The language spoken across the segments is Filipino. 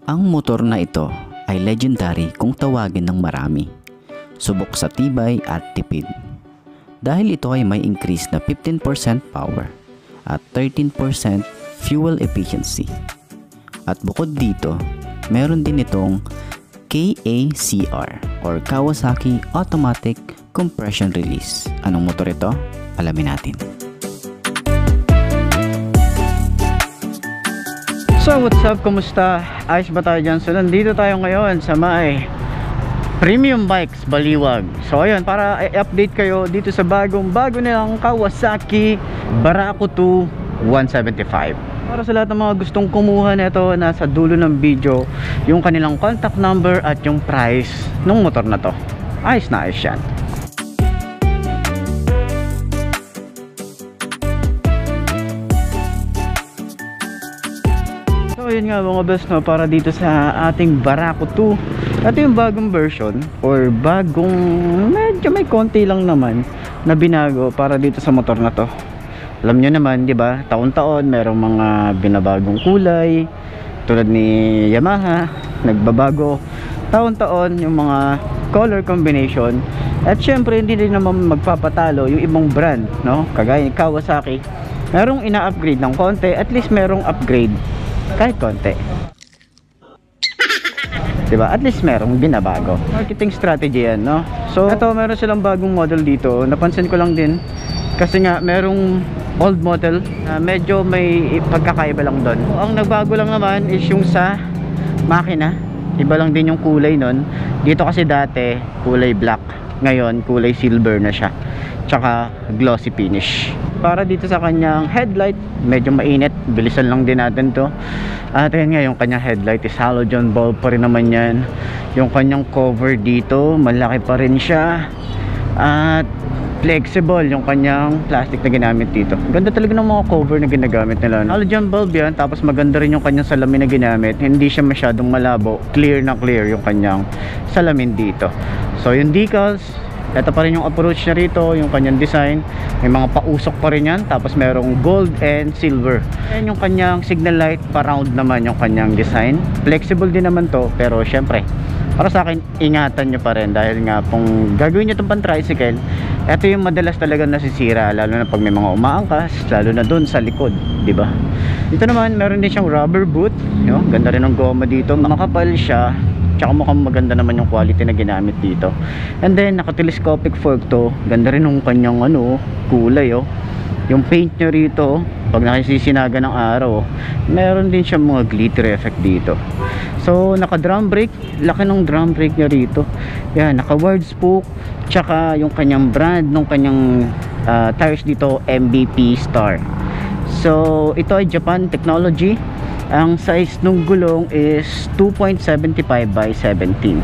Ang motor na ito ay legendary kung tawagin ng marami. Subok sa tibay at tipid. Dahil ito ay may increase na 15% power at 13% fuel efficiency. At bukod dito, meron din itong KACR or Kawasaki Automatic Compression Release. Anong motor ito? Alamin natin. So what's up? Kumusta? Ayos ba tayo dyan? So nandito tayo ngayon sa may Premium Bikes Baliwag. So ayun, para i-update kayo dito sa bago nilang Kawasaki Barako 2 175. Para sa lahat ng mga gustong kumuha nito, nasa dulo ng video yung kanilang contact number at yung price ng motor na to. Ayos na ayos yan. So yun nga mga best, no, para dito sa ating Barako 2. Ito yung bagong version or bagong medyo may konti lang naman na binago para dito sa motor na to. Alam nyo naman, di ba, taon-taon merong mga binabagong kulay tulad ni Yamaha, nagbabago taon-taon yung mga color combination. At syempre hindi din naman magpapatalo yung ibang brand, no? Kagaya ni Kawasaki, merong ina-upgrade ng konti, at least merong upgrade kahit konti. Diba? At least merong binabago. Marketing strategy yan, no? So ito, meron silang bagong model dito. Napansin ko lang din kasi nga merong old model, medyo may pagkakaiba lang doon. Ang nagbago lang naman is yung sa makina. Iba lang din yung kulay nun. Dito kasi dati kulay black, ngayon kulay silver na siya, tsaka glossy finish. Para dito sa kanyang headlight, medyo mainit, bilisan lang din natin to. At yun nga, yung kanyang headlight is halogen bulb pa rin naman yan. Yung kanyang cover dito, malaki pa rin siya. At flexible yung kanyang plastic na ginamit dito. Ganda talaga ng mga cover na ginagamit nila. Halogen bulb yan, tapos maganda rin yung kanyang salamin na ginamit. Hindi siya masyadong malabo, clear na clear yung kanyang salamin dito. So yung decals, ito pa rin yung approach niya rito, yung kanyang design. May mga pausok pa rin yan, tapos merong gold and silver. Ayan yung kanyang signal light, pa-round naman yung kanyang design. Flexible din naman to, pero syempre para sa akin, ingatan nyo pa rin, dahil nga kung gagawin nyo itong pan-tricycle, ito yung madalas talaga nasisira, lalo na pag may mga umaangkas, lalo na dun sa likod, diba? Dito naman, meron din siyang rubber boot, no? Ganda rin ng goma dito, makapal siya, tsaka mukhang maganda naman yung quality na ginamit dito. And then, naka-telescopic fork to, ganda rin yung kanyang kulay, yung paint nyo rito, pag nakisisinaga ng araw, meron din siyang mga glitter effect dito. So naka drum brake, laki ng drum brake niya rito. Yan, naka wide spoke, tsaka yung kanyang brand ng kanyang tires dito, MVP Star. So ito ay Japan technology. Ang size ng gulong is 2.75 by 17.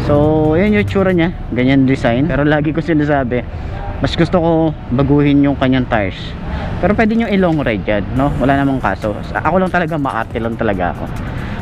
So yan yung tsura niya, ganyan design. Pero lagi ko sinasabi, mas gusto ko baguhin yung kanyang tires. Pero pwede nyo i-long ride yan, no? Wala namang kaso. Ako lang talaga, maarte lang talaga ako.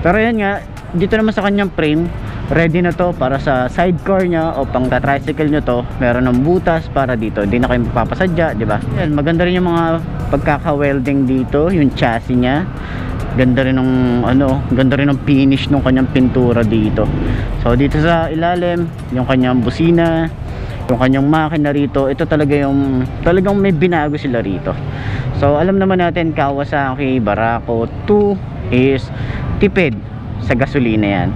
Pero yan nga, dito naman sa kanyang frame, ready na to para sa sidecar nya o pang tricycle nyo to. Meron ng butas para dito, hindi na kayo mapapasadya, di ba? Yan, maganda rin yung mga pagkaka-welding dito, yung chassis nya. Ganda rin ng ganda rin ng finish ng kanyang pintura dito. So dito sa ilalim, yung kanyang busina, yung kanyang makina rito, ito talaga yung talagang may binago sila rito. So alam naman natin, Kawasaki Barako 2 is tipid sa gasolina yan.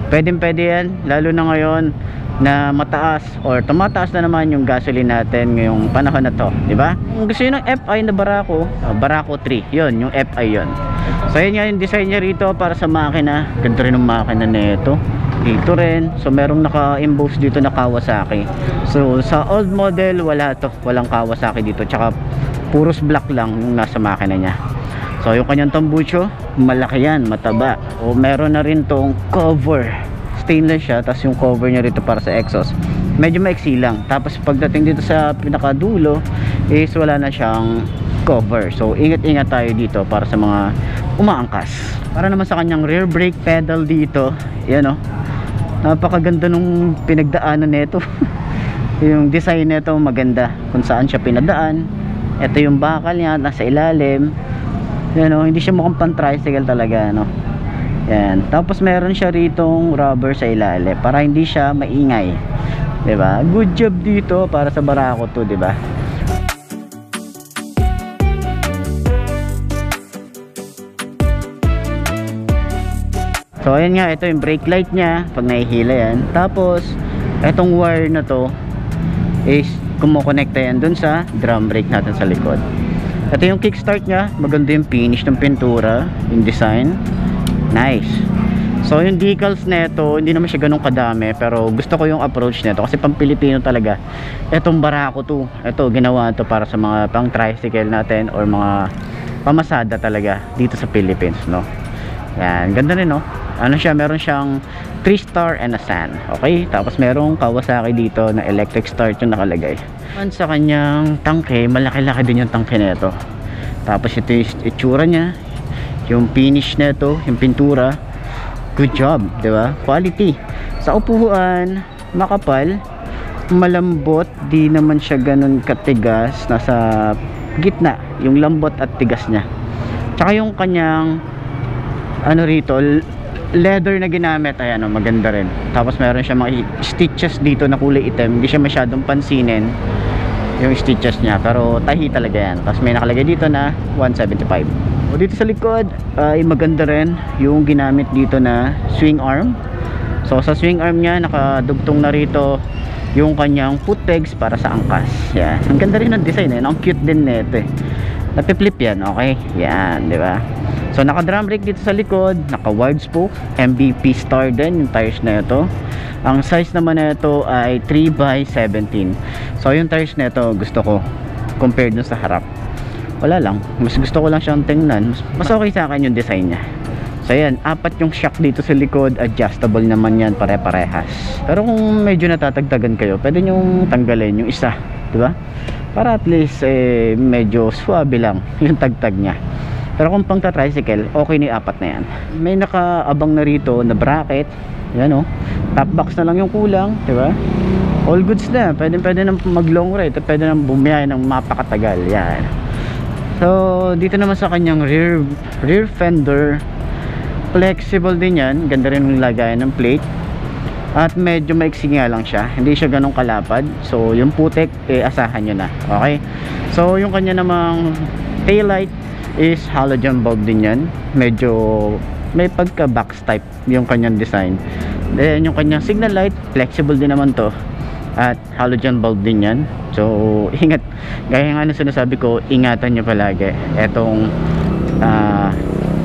Pwede yan, lalo na ngayon na mataas or tumataas na naman yung gasoline natin ngayong panahon na to, di ba? Kung gusto niyo ng FI na Barako, Barako 3, yun, yung FI yun. So yun nga yung design niya rito para sa makina. Ganda rin ng makina nito. Dito rin, so merong naka-emboss dito na Kawasaki. So sa old model, wala to, walang Kawasaki dito, tsaka puros black lang yung nasa makina niya. So yung kanyang tambucho, malaki yan, mataba. O meron na rin tong cover, stainless siya, tapos yung cover niya rito para sa exhaust medyo maiksi lang. Tapos pagdating dito sa pinakadulo is wala na siyang cover. So ingat-ingat tayo dito para sa mga umaangkas. Para naman sa kanyang rear brake pedal dito, yan napakaganda nung pinagdaanan nito. Yung design nito maganda kung saan siya pinadaan. Ito yung bakal niya nasa ilalim. Yan o, hindi siya mukhang pan tricycle talaga, no. Yan. Tapos meron siya ritong rubber sa ilalim para hindi siya maingay, 'di ba? Good job dito para sa Barako to, 'di ba? So ayan nga, ito yung brake light niya pag nahihila yan. Tapos etong wire na to is kumukonekta yan dun sa drum brake natin sa likod. Ito yung kickstart niya, maganda yung finish ng pintura, yung design, nice. So yung decals nito hindi naman siya ganun kadami, pero gusto ko yung approach nito kasi pang Pilipino talaga. Etong Barako to, ito ginawa to para sa mga pang tricycle natin or mga pamasada talaga dito sa Philippines, no. Yan, ganda rin, no. Ano siya, meron siyang 3-star and a sand. Okay, tapos merong Kawasaki dito na electric start yung nakalagay. Sa kanyang tangke, malaki-laki din yung tangke nito. Tapos ito yung itsura niya, yung finish nito, yung pintura. Good job, di ba? Quality. Sa upuan, makapal, malambot, di naman siya ganun katigas, nasa gitna yung lambot at tigas niya. Tsaka yung kanyang ano rito, leather na ginamit, ayan, maganda rin. Tapos meron siya mga stitches dito na kulay itim, hindi siya masyadong pansinin yung stitches niya, pero tahi talaga yan. Tapos may nakalagay dito na 175. O dito sa likod ay maganda rin yung ginamit dito na swing arm. So sa swing arm niya nakadugtong na rito yung kanyang foot pegs para sa angkas. Yan, ang ganda rin ng design, ang cute din nito eh. Napiplip yan, okay, yan, di ba? So naka drum brake dito sa likod, naka wide spoke, MVP star din yung tires na ito. Ang size naman na ito ay 3x17. So yung tires na ito gusto ko compared dun sa harap. Wala lang, mas gusto ko lang siyang tingnan. Mas okay sa akin yung design niya. So yan, 4 yung shock dito sa likod, adjustable naman yan, pare-parehas. Pero kung medyo natatagtagan kayo, pwede nyong tanggalin yung isa, di ba? Para at least medyo swabe lang yung tagtag niya. Pero kung pang tricycle, okay na yung 4 na yan. May nakaabang na rito na bracket. Yan o, top box na lang yung kulang, di ba? All goods na, pwede nang mag long ride, pwede nang bumiyay ng mapakatagal. Yan. So dito naman sa kanyang rear fender, flexible din yan, ganda rin yung lagayan ng plate. At medyo maiksi nga lang siya, hindi siya ganong kalapad. So yung putek, asahan nyo na. Okay, so yung kanya namang taillight is halogen bulb din yan. Medyo may pagka box type yung kanyang design. Then yung kanyang signal light, flexible din naman to, at halogen bulb din yan. So ingat, gaya nga na sinasabi ko, ingatan nyo palagi etong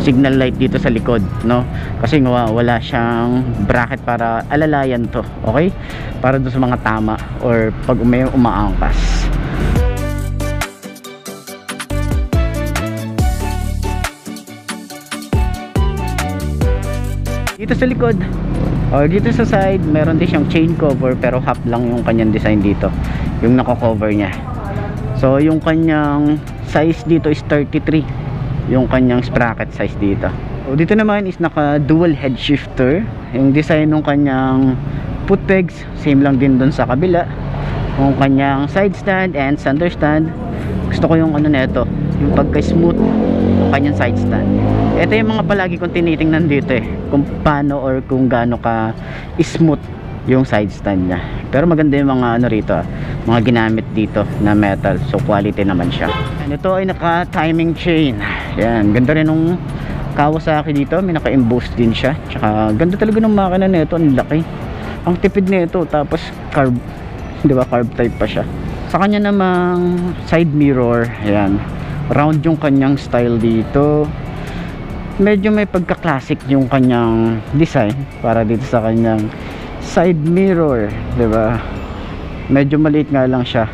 signal light dito sa likod, no? Kasi wala siyang bracket para alalayan to, okay? Para doon sa mga tama or pag umaangkas. Dito sa likod o dito sa side, meron din siyang chain cover, pero half lang yung kanyang design dito, yung nako-cover niya. So yung kanyang size dito is 33, yung kanyang sprocket size dito. So dito naman is naka dual head shifter. Yung design ng kanyang foot pegs same lang din doon sa kabila. Yung kanyang side stand and center stand, gusto ko yung ano nito, yung pagka smooth yung kanyang side stand. Ito yung mga palagi kong tinitingnan dito kung paano or kung gaano ka smooth yung side stand niya. Pero maganda yung mga ano rito, mga ginamit dito na metal, so quality naman siya. And ito ay naka timing chain. Yan, ganda rin nung Kawasaki dito, may naka-emboss din siya. Tsaka ganda talaga ng makina nito, ang laki, ang tipid nito. Tapos carb, di ba, carb type pa siya. Sa kanya namang side mirror, yan, round yung kanyang style dito. Medyo may pagka-classic yung kanyang design para dito sa kanyang side mirror, di ba? Medyo maliit nga lang siya,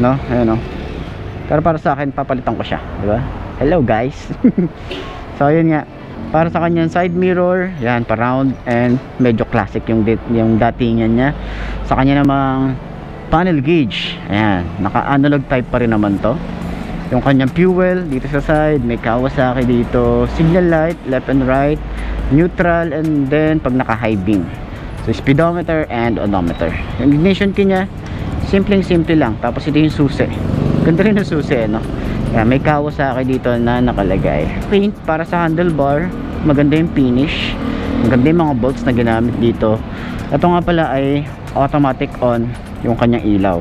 no? Ayan, no? Pero para sa akin, papalitan ko siya, di ba? Hello guys. So ayun nga, para sa kanyang side mirror, yan, pa round and medyo classic yung datingan niya. Sa kanya namang panel gauge, ayan, naka analog type pa rin naman to. Yung kanyang fuel dito sa side, may Kawasaki dito, signal light left and right, neutral, and then pag naka high beam. So speedometer and odometer. Yung ignition key niya, simple lang. Tapos ito yung susi. Ganda rin yung susi, no? May Kawasaki dito na nakalagay. Paint para sa handlebar, maganda yung finish, maganda yung mga bolts na ginamit dito. Ito nga pala ay automatic on yung kanyang ilaw.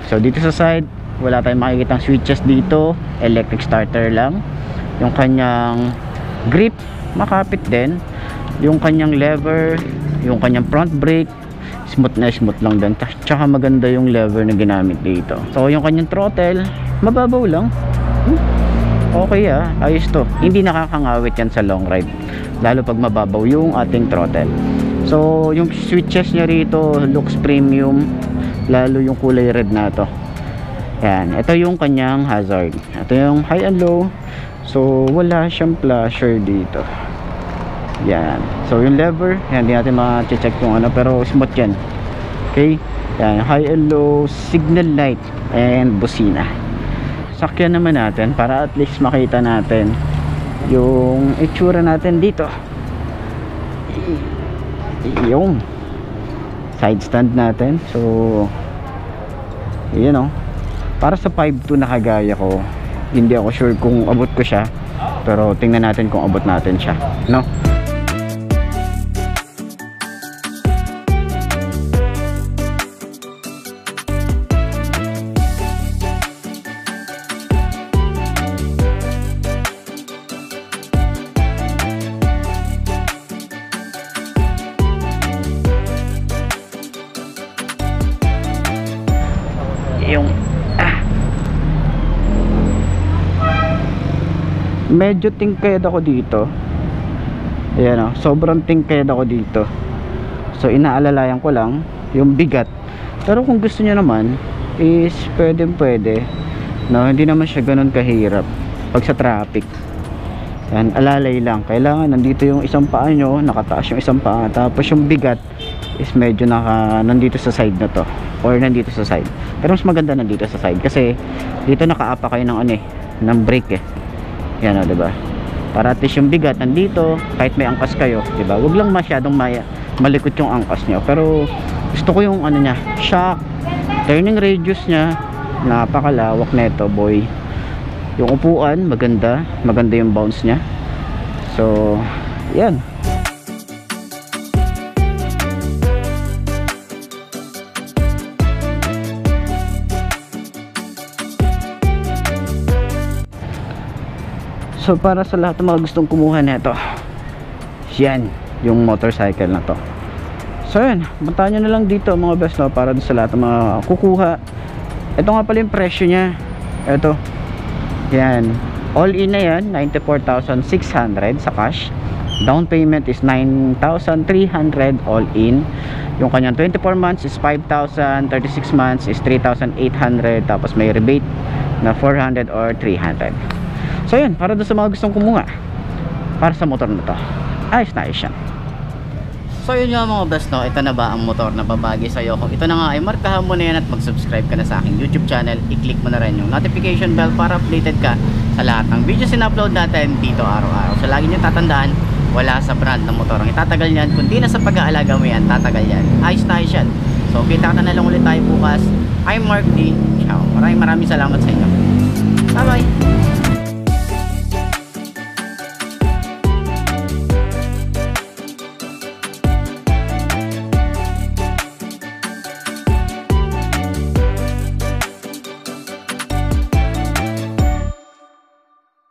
So dito sa side, wala tayong makikitang switches dito, electric starter lang. Yung kanyang grip, makapit din. Yung kanyang lever, yung kanyang front brake, smooth lang din. Tsaka maganda yung lever na ginamit dito. So yung kanyang throttle, mababaw lang. Okay ayos to. Hindi nakakangawit yan sa long ride, lalo pag mababaw yung ating throttle. So yung switches niya rito looks premium, lalo yung kulay red na to. Yan, ito yung kanyang hazard. Ito yung high and low. So wala siyang flasher dito. Yan, so yung lever, yan, hindi natin ma-check yung ano, pero smooth yan. Okay, yan, high and low, signal light and busina. Sakyan naman natin para at least makita natin yung itsura natin dito. Yung side stand natin. So yun o, para sa 5.2 na kagaya ko, hindi ako sure kung abot ko siya, pero tingnan natin kung abot natin siya, no? Yung medyo tingkayad ako dito. Ayan sobrang tingkayad ako dito. So inaalalayan ko lang yung bigat. Pero kung gusto niyo naman is pwede, no? Hindi naman siya ganun kahirap pag sa traffic. Yan, alalay lang. Kailangan nandito yung isang paa nyo, nakataas yung isang paa, tapos yung bigat is medyo nandito sa side na to, or nandito sa side. Pero mas maganda nandito sa side kasi dito nakaapa kayo ng ng brake yan diba? Para at least yung bigat nandito, kahit may angkas kayo, diba? Huwag lang masyadong malikot yung angkas nyo. Pero gusto ko yung niya, shock, turning radius nya, napakalawak neto boy. Yung upuan, maganda yung bounce nya. So yan. So para sa lahat ng mga gustong kumuha nito, yan yung motorcycle na to. So yan, puntahan nyo na lang dito mga best, no, para sa lahat ng mga kukuha. Ito nga pala yung presyo nya. Ito, yan, all in na yan, 94,600 sa cash. Down payment is 9,300 all in. Yung kanyang 24 months is 5,000, 36 months is 3,800, tapos may rebate na 400 or 300. So yun, para doon sa mga gustong kumuha para sa motor na to, ayos na ayos yan. So yun yung mga best, no, ito na ba ang motor na babagay sa'yo? Kung ito na nga ay markahan mo na yan at mag-subscribe ka na sa aking YouTube channel, i-click mo na rin yung notification bell para updated ka sa lahat ng videos in-upload natin dito araw-araw. So lagi nyo tatandaan, wala sa brand ng motor ang itatagal yan, kundi na sa pag-aalaga mo yan, tatagal yan. Ayos na ayos yan. So kita ka na lang ulit tayo bukas. I'm Mark D. Ciao. Maraming salamat sa inyo. Bye bye.